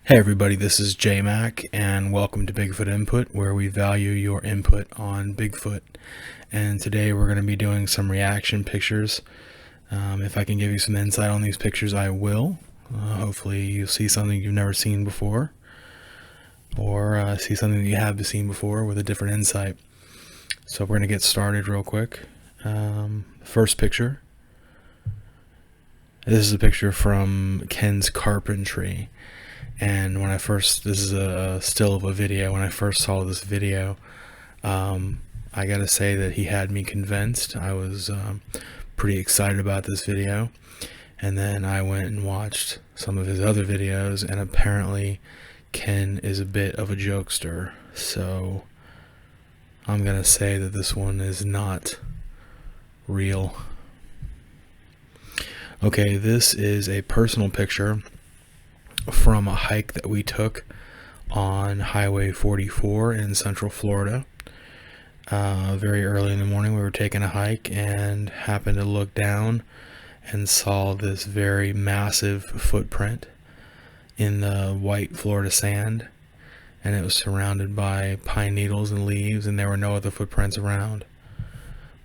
Hey everybody, this is J-Mac and welcome to Bigfoot Input, where we value your input on Bigfoot. And today we're going to be doing some reaction pictures. If I can give you some insight on these pictures, I will. Hopefully you'll see something you've never seen before, or see something that you have seen before with a different insight. So we're going to get started real quick. First picture. This is a picture from Ken's carpentry. And when this is a still of a video. When I first saw this video, I gotta say that he had me convinced. I was pretty excited about this video, and then I went and watched some of his other videos, and apparently Ken is a bit of a jokester. So I'm gonna say that this one is not real. Okay, this is a personal picture from a hike that we took on Highway 44 in Central Florida. Very early in the morning we were taking a hike and happened to look down and saw this very massive footprint in the white Florida sand, and it was surrounded by pine needles and leaves, and there were no other footprints around.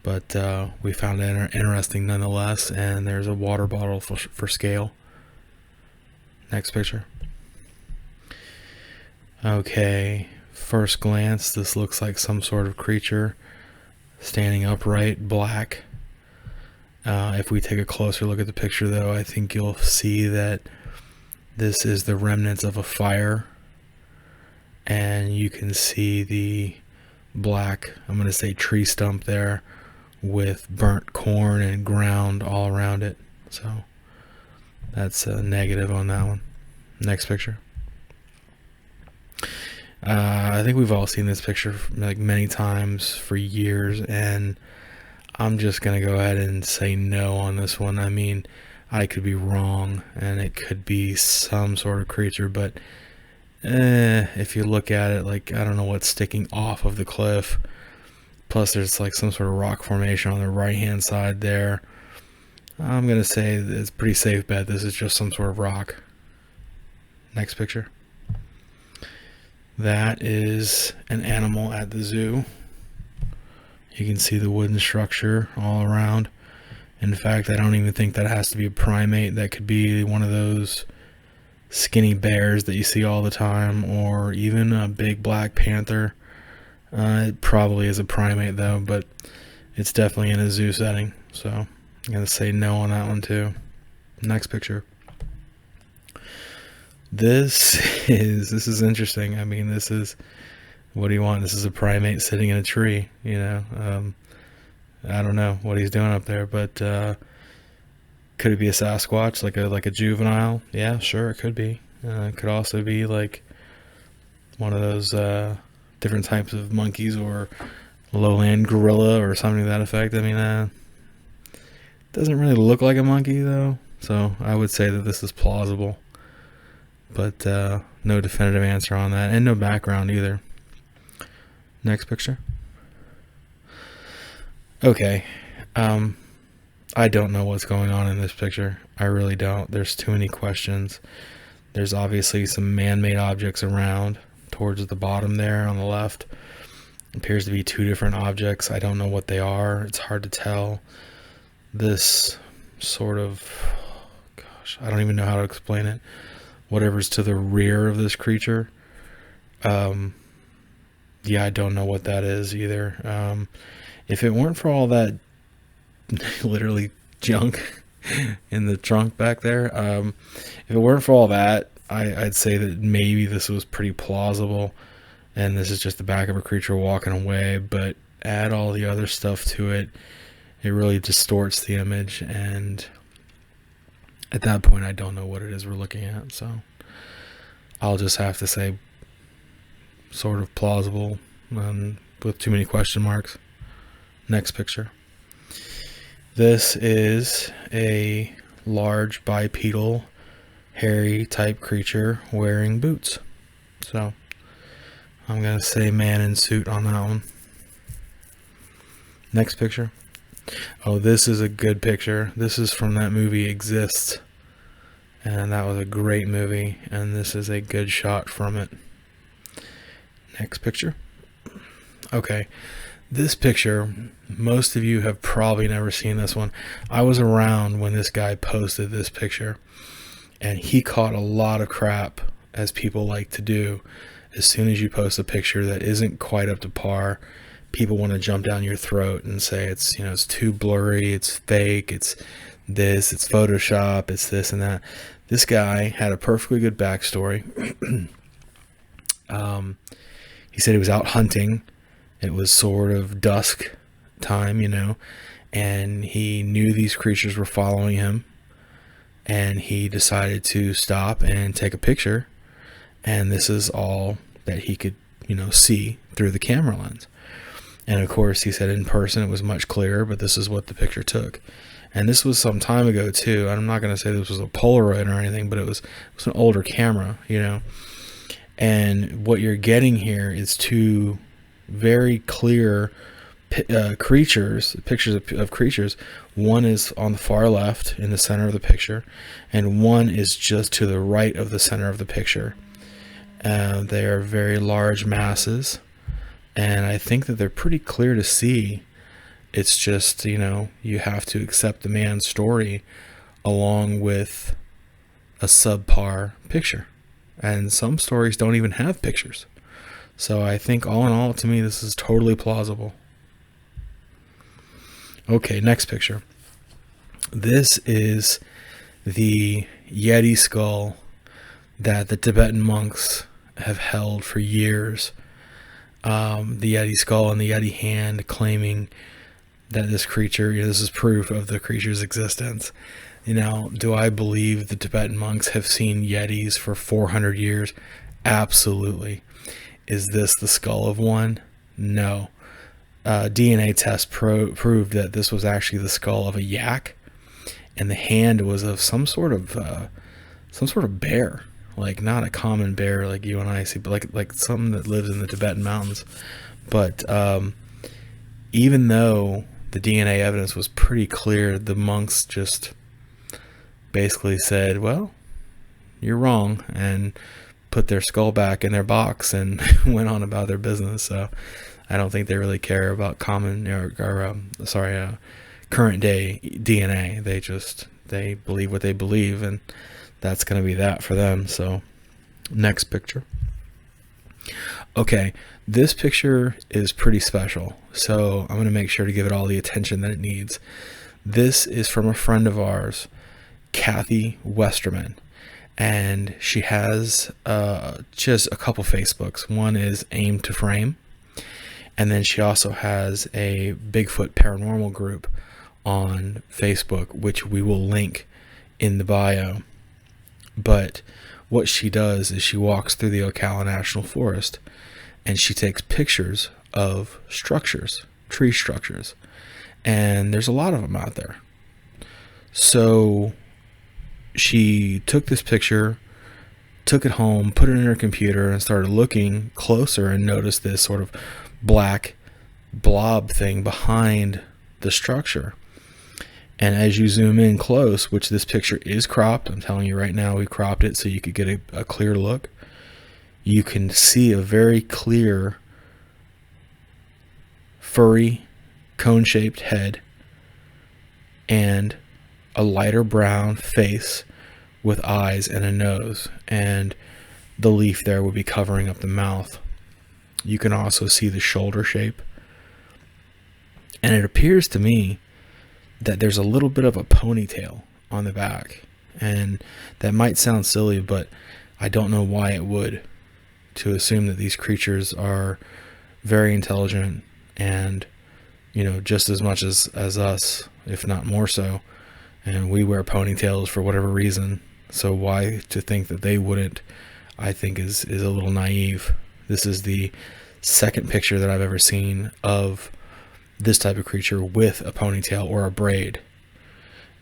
But we found it interesting nonetheless, and there's a water bottle for scale. Next picture. Okay, first glance, this looks like some sort of creature standing upright, black. If we take a closer look at the picture though, I think you'll see that this is the remnants of a fire, and you can see the black, I'm going to say tree stump there with burnt corn and ground all around it. So that's a negative on that one. Next picture. I think we've all seen this picture like many times for years, and I'm just gonna go ahead and say no on this one. I mean, I could be wrong, and it could be some sort of creature, but if you look at it, like, I don't know what's sticking off of the cliff. Plus there's like some sort of rock formation on the right hand side there. I'm going to say it's a pretty safe bet this is just some sort of rock. Next picture. That is an animal at the zoo. You can see the wooden structure all around. In fact, I don't even think that has to be a primate. That could be one of those skinny bears that you see all the time, or even a big black panther. It probably is a primate though, but it's definitely in a zoo setting. So I'm going to say no on that one too. Next picture. This is interesting. I mean, this is, what do you want? This is a primate sitting in a tree, you know. I don't know what he's doing up there, but could it be a Sasquatch, like a juvenile? Yeah, sure, it could be. It could also be like one of those different types of monkeys, or lowland gorilla or something to that effect. I mean, doesn't really look like a monkey though, so I would say that this is plausible, but no definitive answer on that, and no background either. Next picture. Okay, I don't know what's going on in this picture. I really don't. There's too many questions. There's obviously some man-made objects around towards the bottom there on the left. Appears to be two different objects. I don't know what they are. It's hard to tell. This sort of, gosh, I don't even know how to explain it. Whatever's to the rear of this creature. Yeah, I don't know what that is either. If it weren't for all that literally junk in the trunk back there, if it weren't for all that, I'd say that maybe this was pretty plausible, and this is just the back of a creature walking away. But add all the other stuff to it, it really distorts the image, and at that point I don't know what it is we're looking at. So I'll just have to say sort of plausible, with too many question marks. Next picture. This is a large bipedal hairy type creature wearing boots. So I'm gonna say man in suit on that one. Next picture. Oh, this is a good picture. This is from that movie Exists. and that was a great movie, and this is a good shot from it. Next picture. Okay, this picture, most of you have probably never seen this one. I was around when this guy posted this picture, and he caught a lot of crap, as people like to do. As soon as you post a picture that isn't quite up to par, people want to jump down your throat and say it's, you know, it's too blurry, it's fake, it's this, it's Photoshop, it's this and that. This guy had a perfectly good backstory. He said he was out hunting. It was sort of dusk time, you know, and he knew these creatures were following him, and he decided to stop and take a picture. And this is all that he could, you know, see through the camera lens. And of course, he said in person it was much clearer, but this is what the picture took. And this was some time ago too. I'm not going to say this was a Polaroid or anything, but it was an older camera, you know. And what you're getting here is two very clear pictures of creatures. One is on the far left in the center of the picture, and one is just to the right of the center of the picture. They are very large masses, and I think that they're pretty clear to see. It's just, you know, you have to accept the man's story along with a subpar picture. And some stories don't even have pictures. So I think all in all, to me, this is totally plausible. Okay, next picture. This is the Yeti skull that the Tibetan monks have held for years. The Yeti skull and the Yeti hand, claiming that this creature, you know, this is proof of the creature's existence. You know, do I believe the Tibetan monks have seen Yetis for 400 years? Absolutely. Is this the skull of one? No. DNA test proved that this was actually the skull of a yak, and the hand was of some sort of bear, like not a common bear like you and I see, but like something that lives in the Tibetan mountains. But even though the DNA evidence was pretty clear, the monks just basically said, well, you're wrong, and put their skull back in their box and went on about their business. So I don't think they really care about current day DNA. They believe what they believe, and that's going to be that for them. So next picture. Okay, this picture is pretty special, so I'm going to make sure to give it all the attention that it needs. This is from a friend of ours, Kathy Westerman, and she has just a couple Facebooks. One is Aim to Frame, and then she also has a Bigfoot paranormal group on Facebook, which we will link in the bio. But what she does is she walks through the Ocala National Forest, and she takes pictures of structures, tree structures, and there's a lot of them out there. So she took this picture, took it home, put it in her computer, and started looking closer, and noticed this sort of black blob thing behind the structure. And as you zoom in close, which this picture is cropped, I'm telling you right now, we cropped it so you could get a clear look, you can see a very clear furry cone-shaped head and a lighter brown face with eyes and a nose, and the leaf there would be covering up the mouth. You can also see the shoulder shape, and it appears to me that there's a little bit of a ponytail on the back, and that might sound silly, but I don't know why it would, to assume that these creatures are very intelligent and, you know, just as much as us, if not more so. And we wear ponytails for whatever reason. So why to think that they wouldn't, I think is a little naive. This is the second picture that I've ever seen of this type of creature with a ponytail or a braid.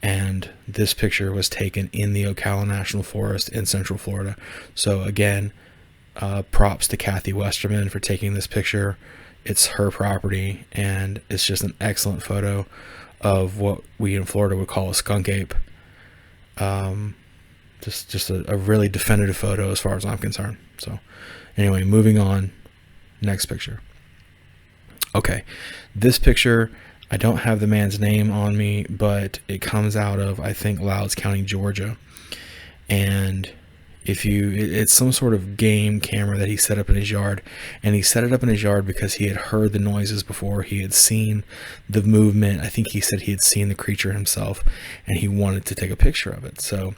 And this picture was taken in the Ocala National Forest in Central Florida. So again, props to Kathy Westerman for taking this picture. It's her property, and it's just an excellent photo of what we in Florida would call a skunk ape. Just a really definitive photo as far as I'm concerned. So anyway, moving on. Next picture. Okay, this picture, I don't have the man's name on me, but it comes out of, I think, Louds County, Georgia. And it's some sort of game camera that he set up in his yard, and he set it up in his yard because he had heard the noises before. He had seen the movement. I think he said he had seen the creature himself, and he wanted to take a picture of it. So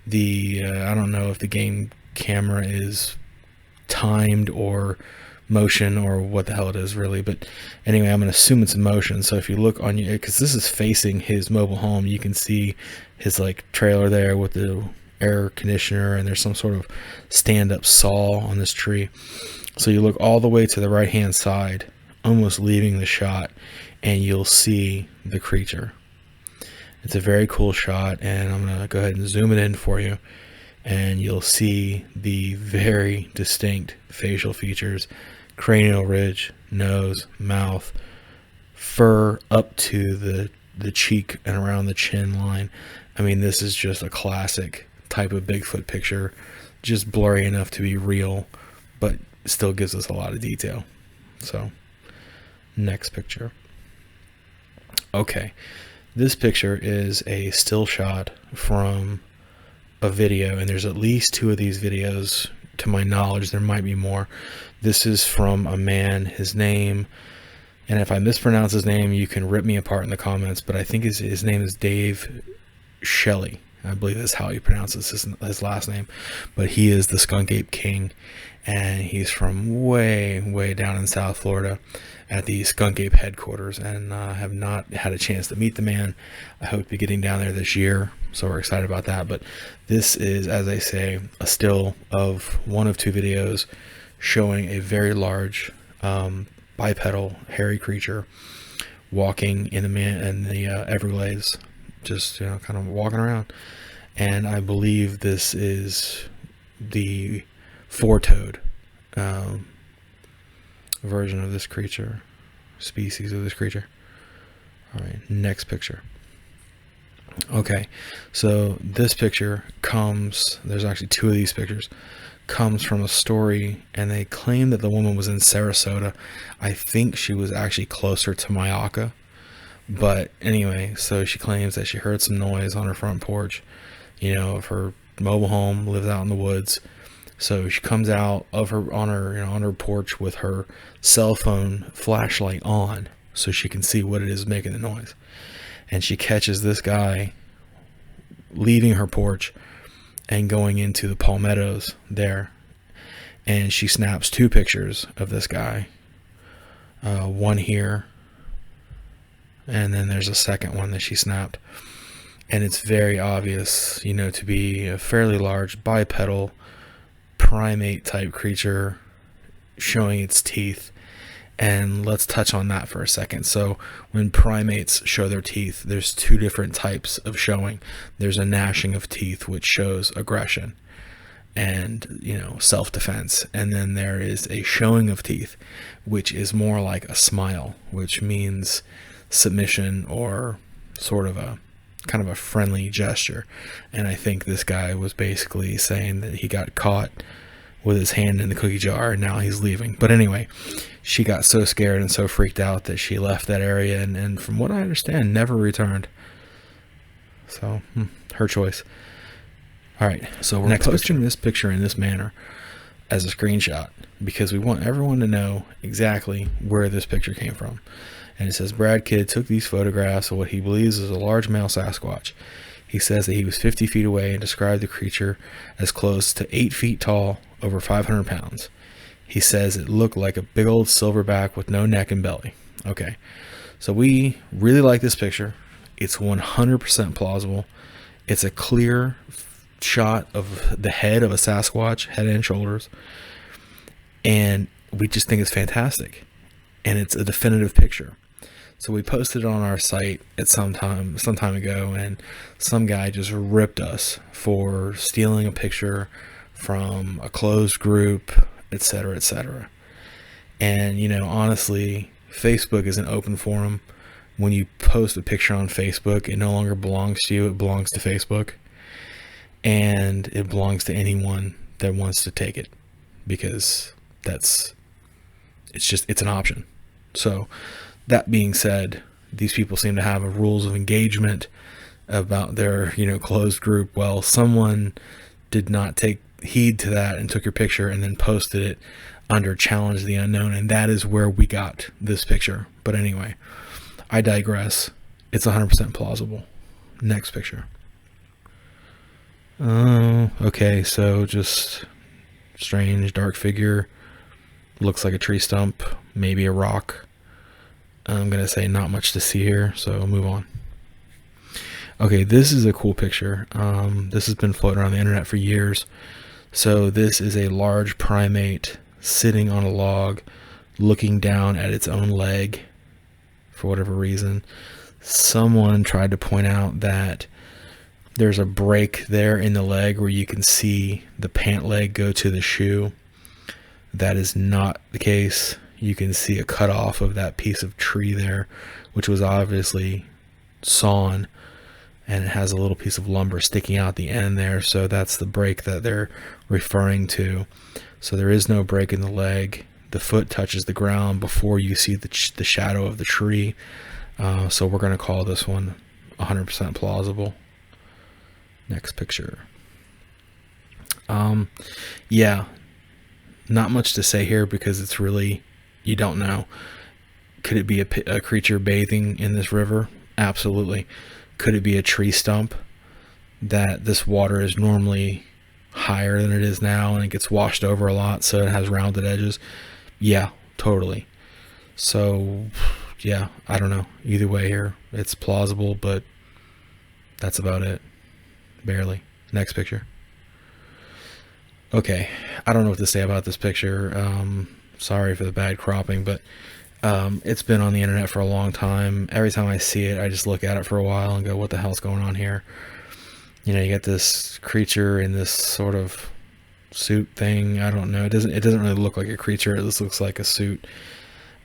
I don't know if the game camera is timed or motion or what the hell it is really, but anyway, I'm gonna assume it's in motion. So if you look on you, because this is facing his mobile home, you can see his like trailer there with the air conditioner, and there's some sort of stand-up saw on this tree. So you look all the way to the right hand side, almost leaving the shot, and you'll see the creature. It's a very cool shot, and I'm gonna go ahead and zoom it in for you, and you'll see the very distinct facial features: cranial ridge, nose, mouth, fur up to the cheek and around the chin line. I mean, this is just a classic type of Bigfoot picture, just blurry enough to be real, but still gives us a lot of detail. So next picture. Okay, this picture is a still shot from a video, and there's at least 2 of these videos to my knowledge. There might be more. This is from a man. His name, and if I mispronounce his name, you can rip me apart in the comments, but I think his name is Dave Shelley. I believe that's how he pronounces his last name, but he is the Skunkape King, and he's from way down in South Florida at the Skunkape headquarters, and I have not had a chance to meet the man. I hope to be getting down there this year, so we're excited about that. But this is, as I say, a still of 1 of 2 videos showing a very large bipedal hairy creature walking in the Everglades, just kind of walking around. And I believe this is the 4-toed version of this creature, species of this creature. All right, next picture. Okay, so this picture comes, there's actually 2 of these pictures, comes from a story, and they claim that the woman was in Sarasota. I think she was actually closer to Myakka. But anyway, so she claims that she heard some noise on her front porch, of her mobile home, lives out in the woods. So she comes out of on her porch with her cell phone flashlight on, so she can see what it is making the noise. And she catches this guy leaving her porch and going into the palmettos there. And she snaps 2 pictures of this guy, one here, and then there's a second one that she snapped, and it's very obvious, to be a fairly large bipedal primate type creature showing its teeth. And let's touch on that for a second. So when primates show their teeth, there's 2 different types of showing. There's a gnashing of teeth, which shows aggression and self-defense, and then there is a showing of teeth, which is more like a smile, which means submission or sort of a kind of a friendly gesture. And I think this guy was basically saying that he got caught with his hand in the cookie jar and now he's leaving. But anyway, she got so scared and so freaked out that she left that area, and from what I understand, never returned. So her choice. All right, so we're posting this picture in this manner as a screenshot because we want everyone to know exactly where this picture came from. And it says, Brad Kidd took these photographs of what he believes is a large male Sasquatch. He says that he was 50 feet away and described the creature as close to 8 feet tall, over 500 pounds. He says it looked like a big old silverback with no neck and belly. Okay, so we really like this picture. It's 100% plausible. It's a clear shot of the head of a Sasquatch, head and shoulders, and we just think it's fantastic. And it's a definitive picture. So we posted it on our site at some time ago, and some guy just ripped us for stealing a picture from a closed group, etc., etc. And honestly, Facebook is an open forum. When you post a picture on Facebook, it no longer belongs to you, it belongs to Facebook. and it belongs to anyone that wants to take it, because it's an option. So that being said, these people seem to have a rules of engagement about their, closed group. Well, someone did not take heed to that and took your picture and then posted it under Challenge the Unknown, and that is where we got this picture. But anyway, I digress. It's 100% plausible. Next picture. Oh, okay, so just strange dark figure. Looks like a tree stump, maybe a rock. I'm gonna say not much to see here, so move on. Okay, this is a cool picture. This has been floating around the internet for years. So this is a large primate sitting on a log, looking down at its own leg for whatever reason. Someone tried to point out that there's a break there in the leg where you can see the pant leg go to the shoe. That is not the case. You can see a cut off of that piece of tree there, which was obviously sawn, and it has a little piece of lumber sticking out the end there. So that's the break that they're referring to. So there is no break in the leg. The foot touches the ground before you see the shadow of the tree. So we're going to call this one 100% plausible. Next picture. Yeah, not much to say here because it's really, you don't know. Could it be a creature bathing in this river? Absolutely. Could it be a tree stump that this water is normally higher than it is now and it gets washed over a lot, so it has rounded edges? Yeah, totally. So yeah, I don't know. Either way here, it's plausible, but that's about it. Barely. Next picture. Okay, I don't know what to say about this picture. Sorry for the bad cropping, but it's been on the internet for a long time. Every time I see it, I just look at it for a while and go, what the hell's going on here? You get this creature in this sort of suit thing. I don't know. It doesn't really look like a creature. It just looks like a suit.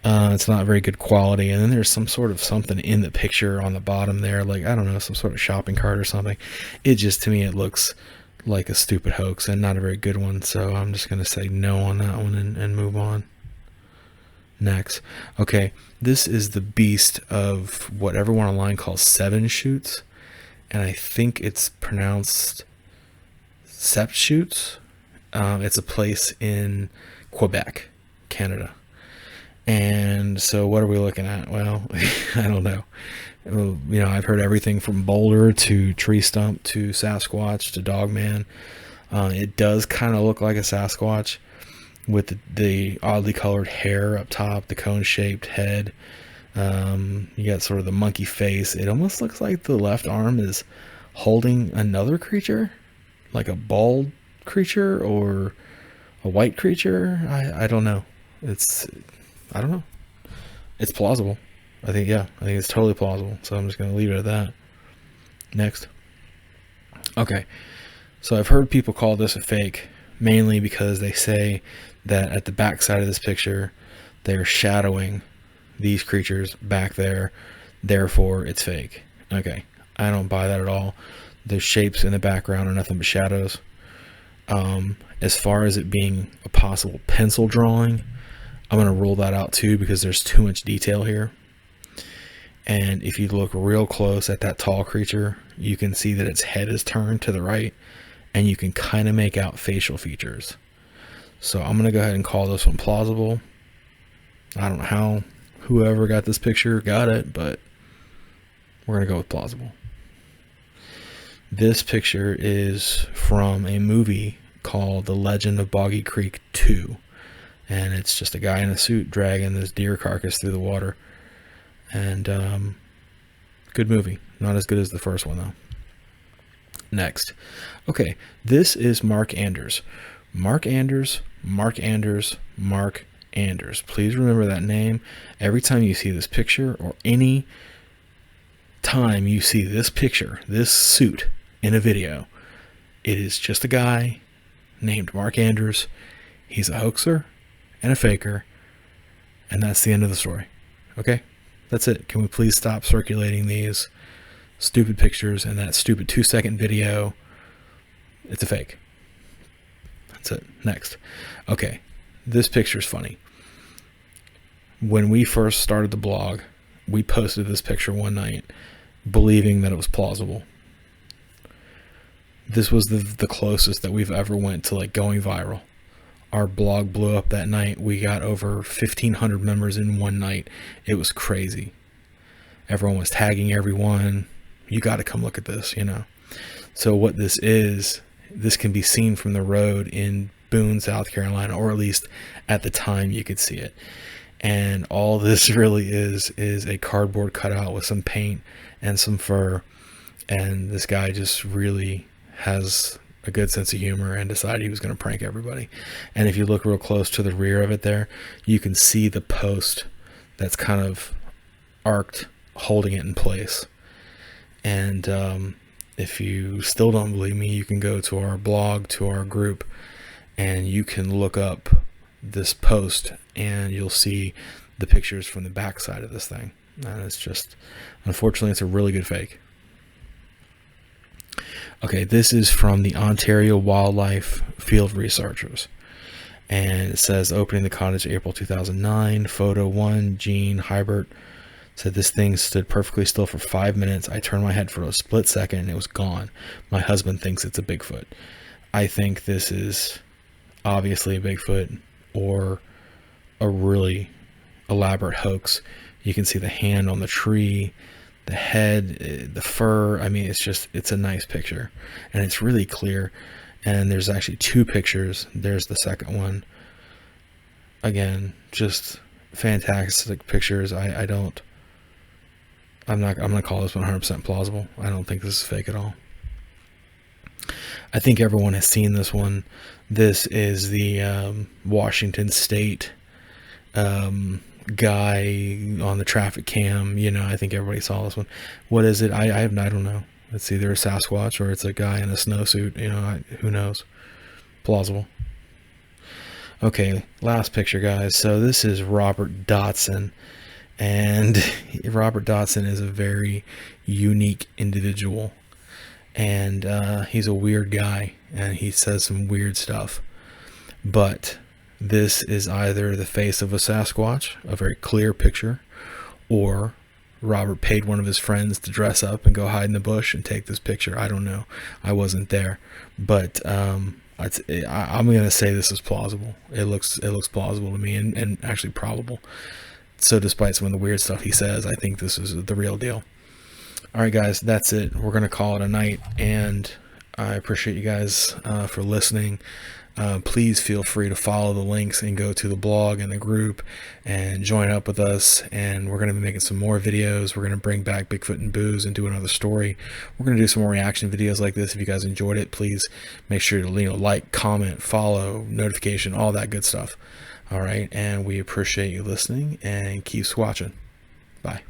It's not very good quality. And then there's some sort of something in the picture on the bottom there, like, I don't know, some sort of shopping cart or something. It just, to me, it looks like a stupid hoax and not a very good one. So I'm just going to say no on that one and move on. Next. Okay, this is the beast of what everyone online calls seven shoots, and I think it's pronounced sept shoots. It's a place in Quebec, Canada. And so what are we looking at? Well, I don't know. I've heard everything from boulder to tree stump to Sasquatch to dogman. It does kind of look like a Sasquatch, with the oddly colored hair up top, the cone-shaped head. You got sort of the monkey face. It almost looks like the left arm is holding another creature, like a bald creature or a white creature. I don't know. I don't know. It's plausible. I think it's totally plausible. So I'm just going to leave it at that. Next. Okay. So I've heard people call this a fake, mainly because they say that at the back side of this picture, they're shadowing these creatures back there. Therefore, it's fake. Okay. I don't buy that at all. The shapes in the background are nothing but shadows. As far as it being a possible pencil drawing, I'm going to rule that out too, because there's too much detail here. And if you look real close at that tall creature, you can see that its head is turned to the right, and you can kind of make out facial features. So I'm going to go ahead and call this one plausible. I don't know how whoever got this picture got it, but we're going to go with plausible. This picture is from a movie called The Legend of Boggy Creek 2. And it's just a guy in a suit dragging this deer carcass through the water. And good movie. Not as good as the first one, though. Next. Okay, this is Mark Anders. Mark Anders, Mark Anders, Mark Anders. Please remember that name. Every time you see this picture, or any time you see this picture, this suit in a video, it is just a guy named Mark Anders. He's a hoaxer and a faker, and that's the end of the story. Okay, that's it. Can we please stop circulating these stupid pictures and that stupid 2-second video? It's a fake. That's it. Next. Okay. This picture's funny. When we first started the blog, we posted this picture one night believing that it was plausible. This was the closest that we've ever went to like going viral. Our blog blew up that night. We got over 1,500 members in one night. It was crazy. Everyone was tagging everyone. You got to come look at this, you know. So what this is, this can be seen from the road in Boone, South Carolina, or at least at the time you could see it. And all this really is a cardboard cutout with some paint and some fur. And this guy just really has a good sense of humor and decided he was going to prank everybody. And if you look real close to the rear of it there, you can see the post that's kind of arced, holding it in place. And if you still don't believe me, you can go to our blog, to our group, and you can look up this post and you'll see the pictures from the back side of this thing. And it's just, unfortunately, it's a really good fake. Okay, this is from the Ontario Wildlife Field Researchers. And it says, opening the cottage April 2009, photo 1, Gene Hybert said, this thing stood perfectly still for 5 minutes. I turned my head for a split second and it was gone. My husband thinks it's a Bigfoot. I think this is obviously a Bigfoot or a really elaborate hoax. You can see the hand on the tree, the head, the fur. I mean, it's a nice picture and it's really clear. And there's actually 2 pictures. There's the second one. Again, just fantastic pictures. I'm not gonna call this 100% plausible. I don't think this is fake at all. I think everyone has seen this one. This is the Washington State guy on the traffic cam. You know, I think everybody saw this one. What is it? I don't know. It's either a Sasquatch or it's a guy in a snowsuit. You know, who knows? Plausible. Okay, last picture, guys. So this is Robert Dotson. And Robert Dotson is a very unique individual. And he's a weird guy. And he says some weird stuff. But this is either the face of a Sasquatch, a very clear picture, or Robert paid one of his friends to dress up and go hide in the bush and take this picture. I don't know. I wasn't there. But I'm going to say this is plausible. It looks plausible to me and actually probable. So despite some of the weird stuff he says, I think this is the real deal. All right, guys, that's it. We're going to call it a night. And I appreciate you guys for listening. Please feel free to follow the links and go to the blog and the group and join up with us. And we're going to be making some more videos. We're going to bring back Bigfoot and Booze and do another story. We're going to do some more reaction videos like this. If you guys enjoyed it, please make sure to like, comment, follow, notification, all that good stuff. All right. And we appreciate you listening and keep squatching. Bye.